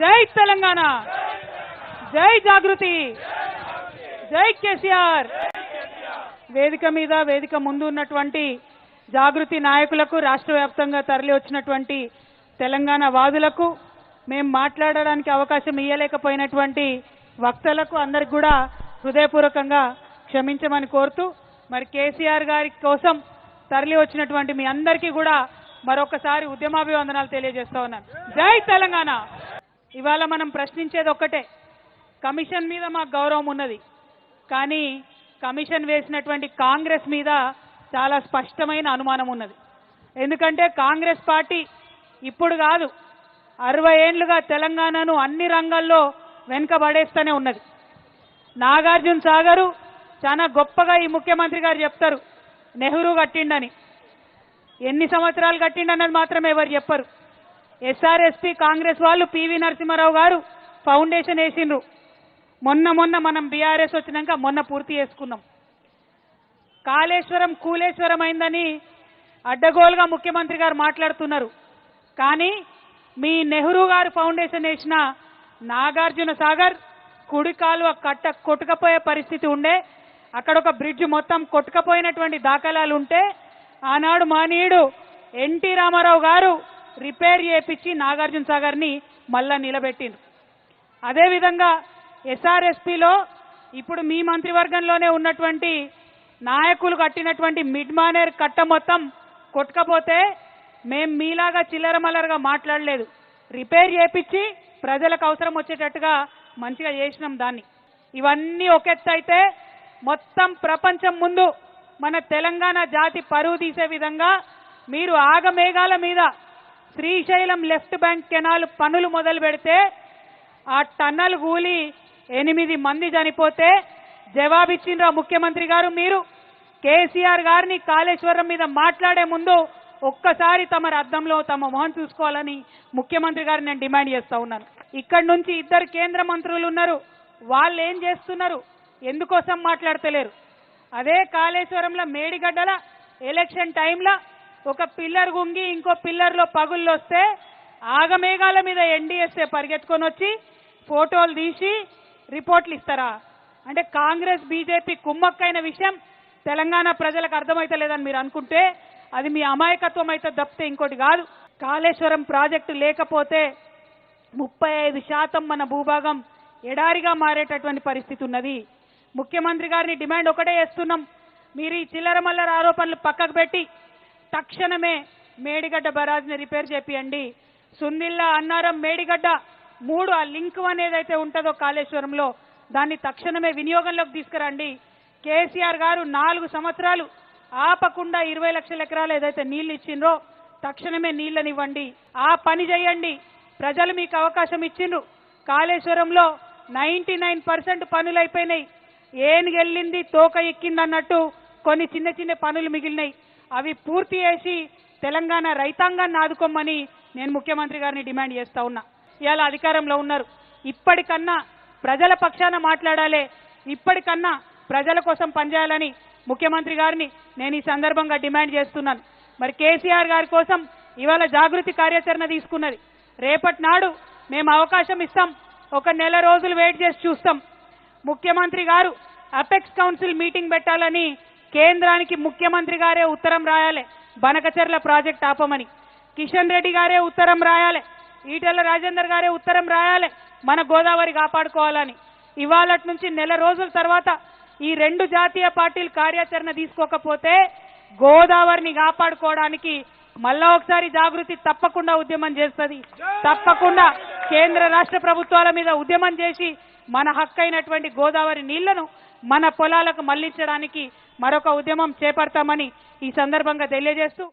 జై తెలంగాణ, జై జాగృతి, జై కేసీఆర్. వేదిక మీద వేదిక ముందు ఉన్నటువంటి జాగృతి నాయకులకు, రాష్ట్ర వ్యాప్తంగా తరలి వచ్చినటువంటి తెలంగాణ వాదులకు, మేము మాట్లాడడానికి అవకాశం ఇవ్వలేకపోయినటువంటి వక్తలకు అందరికి కూడా హృదయపూర్వకంగా క్షమించమని కోరుతూ, మరి కేసీఆర్ గారి కోసం తరలి వచ్చినటువంటి మీ అందరికీ కూడా మరొకసారి ఉద్యమాభివందనాలు తెలియజేస్తా ఉన్నాను. జై తెలంగాణ. ఇవాళ మనం ప్రశ్నించేది ఒక్కటే, కమిషన్ మీద మాకు గౌరవం ఉన్నది, కానీ కమిషన్ వేసినటువంటి కాంగ్రెస్ మీద చాలా స్పష్టమైన అనుమానం ఉన్నది. ఎందుకంటే కాంగ్రెస్ పార్టీ ఇప్పుడు కాదు, 60 ఏళ్లుగా తెలంగాణను అన్ని రంగాల్లో వెనుకబడేస్తూనే ఉన్నది. నాగార్జున సాగరు చాలా గొప్పగా ఈ ముఖ్యమంత్రి గారు చెప్తారు, నెహ్రూ కట్టిండని. ఎన్ని సంవత్సరాలు కట్టిండన్నది మాత్రం ఎవరు చెప్పరు. ఎస్ఆర్ఎస్పీ కాంగ్రెస్ వాళ్ళు పివి నరసింహారావు గారు ఫౌండేషన్ వేసిండ్రు. మొన్న మనం బీఆర్ఎస్ వచ్చినాక మొన్న పూర్తి చేసుకున్నాం. కాళేశ్వరం కూలేశ్వరం అయిందని అడ్డగోలుగా ముఖ్యమంత్రి గారు మాట్లాడుతున్నారు. కానీ మీ నెహ్రూ గారు ఫౌండేషన్ వేసిన నాగార్జున సాగర్ కుడి కాలువ కొట్టుకపోయే పరిస్థితి ఉండే, అక్కడ ఒక బ్రిడ్జ్ మొత్తం కొట్టుకపోయినటువంటి దాఖలాలు ఉంటే ఆనాడు మానీయుడు ఎన్టీ రామారావు గారు రిపేర్ చేయించి నాగార్జున సాగర్ని మళ్ళా నిలబెట్టిండ్రు. అదేవిధంగా ఎస్ఆర్ఎస్పీలో ఇప్పుడు మీ మంత్రివర్గంలోనే ఉన్నటువంటి నాయకులు కట్టినటువంటి మిడ్ మానేర్ కట్ట మొత్తం కొట్టుకపోతే మేం మీలాగా చిల్లరమల్లరగా మాట్లాడలేదు, రిపేర్ చేయించి ప్రజలకు అవసరం వచ్చేటట్టుగా మంచిగా చేసినాం దాన్ని. ఇవన్నీ ఒకెత్తు అయితే మొత్తం ప్రపంచం ముందు మన తెలంగాణ జాతి పరువు తీసే విధంగా మీరు ఆగమేఘాల మీద శ్రీశైలం లెఫ్ట్ బ్యాంక్ కెనాల్ పనులు మొదలు పెడితే ఆ టన్నల్ కూలి 8 మంది చనిపోతే జవాబిచ్చిండ్రా ముఖ్యమంత్రి గారు. మీరు కేసీఆర్ గారిని కాళేశ్వరం మీద మాట్లాడే ముందు ఒక్కసారి తమ అద్దంలో తమ మొహం చూసుకోవాలని ముఖ్యమంత్రి గారు నేను డిమాండ్ చేస్తా ఉన్నాను. ఇక్కడి నుంచి 2 కేంద్ర మంత్రులు ఉన్నారు, వాళ్ళు ఏం చేస్తున్నారు, ఎందుకోసం మాట్లాడతలేరు? అదే కాళేశ్వరంలో మేడిగడ్డల ఎలక్షన్ టైంలో ఒక పిల్లర్ గుంగి ఇంకో పిల్లర్లో పగుళ్ళు వస్తే ఆగమేఘాల మీద ఎన్డీఎస్ఏ పరిగెత్తుకొని వచ్చి ఫోటోలు తీసి రిపోర్ట్లు ఇస్తారా? అంటే కాంగ్రెస్ బీజేపీ కుమ్మక్కైన విషయం తెలంగాణ ప్రజలకు అర్థమైతలేదని మీరు అనుకుంటే అది మీ అమాయకత్వం అయితే తప్పితే ఇంకోటి కాదు. కాళేశ్వరం ప్రాజెక్టు లేకపోతే 35% మన భూభాగం ఎడారిగా మారేటటువంటి పరిస్థితి ఉన్నది. ముఖ్యమంత్రి గారిని డిమాండ్ ఒకటే చేస్తున్నాం, మీరు ఈ చిల్లర మల్లర ఆరోపణలు పక్కకు పెట్టి తక్షణమే మేడిగడ్డ బరాజ్ని రిపేర్ చేపియండి. సుందిల్లా, అన్నారం, మేడిగడ్డ 3 ఆ లింక్ అనేదైతే ఉంటుందో కాళేశ్వరంలో దాన్ని తక్షణమే వినియోగంలోకి తీసుకురండి. కేసీఆర్ గారు 4 సంవత్సరాలు ఆపకుండా 20 లక్షల ఎకరాలు ఏదైతే నీళ్లు ఇచ్చిండ్రో తక్షణమే నీళ్లనివ్వండి, ఆ పని చేయండి. ప్రజలు మీకు అవకాశం ఇచ్చిండ్రు. కాళేశ్వరంలో 99% పనులు అయిపోయినాయి. ఏనుగెళ్ళింది తోక ఎక్కింది అన్నట్టు కొన్ని చిన్న చిన్న పనులు మిగిలినాయి. అవి పూర్తి చేసి తెలంగాణ రైతాంగాన్ని ఆదుకోమని నేను ముఖ్యమంత్రి గారిని డిమాండ్ చేస్తా ఉన్నా. ఇవాళ అధికారంలో ఉన్నారు, ఇప్పటికన్నా ప్రజల పక్షాన మాట్లాడాలి, ఇప్పటికన్నా ప్రజల కోసం పనిచేయాలని ముఖ్యమంత్రి గారిని నేను ఈ సందర్భంగా డిమాండ్ చేస్తున్నాను. మరి కేసీఆర్ గారి కోసం ఇవాళ జాగృతి కార్యాచరణ తీసుకున్నది. రేపటి నాడు మేము అవకాశం ఇస్తాం, ఒక నెల రోజులు వెయిట్ చేసి చూస్తాం. ముఖ్యమంత్రి గారు అపెక్స్ కౌన్సిల్ మీటింగ్ పెట్టాలని కేంద్రానికి ముఖ్యమంత్రి గారే ఉత్తరం రాయాలి, బనకచెర్ల ప్రాజెక్ట్ ఆపమని. కిషన్ రెడ్డి గారే ఉత్తరం రాయాలి, ఈటెల రాజేందర్ గారే ఉత్తరం రాయాలి, మన గోదావరి కాపాడుకోవాలని. ఇవాళ నుంచి నెల రోజుల తర్వాత ఈ 2 జాతీయ పార్టీలు కార్యాచరణ తీసుకోకపోతే గోదావరిని కాపాడుకోవడానికి మళ్ళా ఒకసారి జాగృతి తప్పకుండా ఉద్యమం చేస్తుంది. తప్పకుండా కేంద్ర రాష్ట్ర ప్రభుత్వాల మీద ఉద్యమం చేసి మన హక్కైనటువంటి గోదావరి నీళ్లను మన పొలాలకు మళ్లించడానికి మరొక ఉద్యమం చేపడతామని ఈ సందర్భంగా తెలియజేస్తూ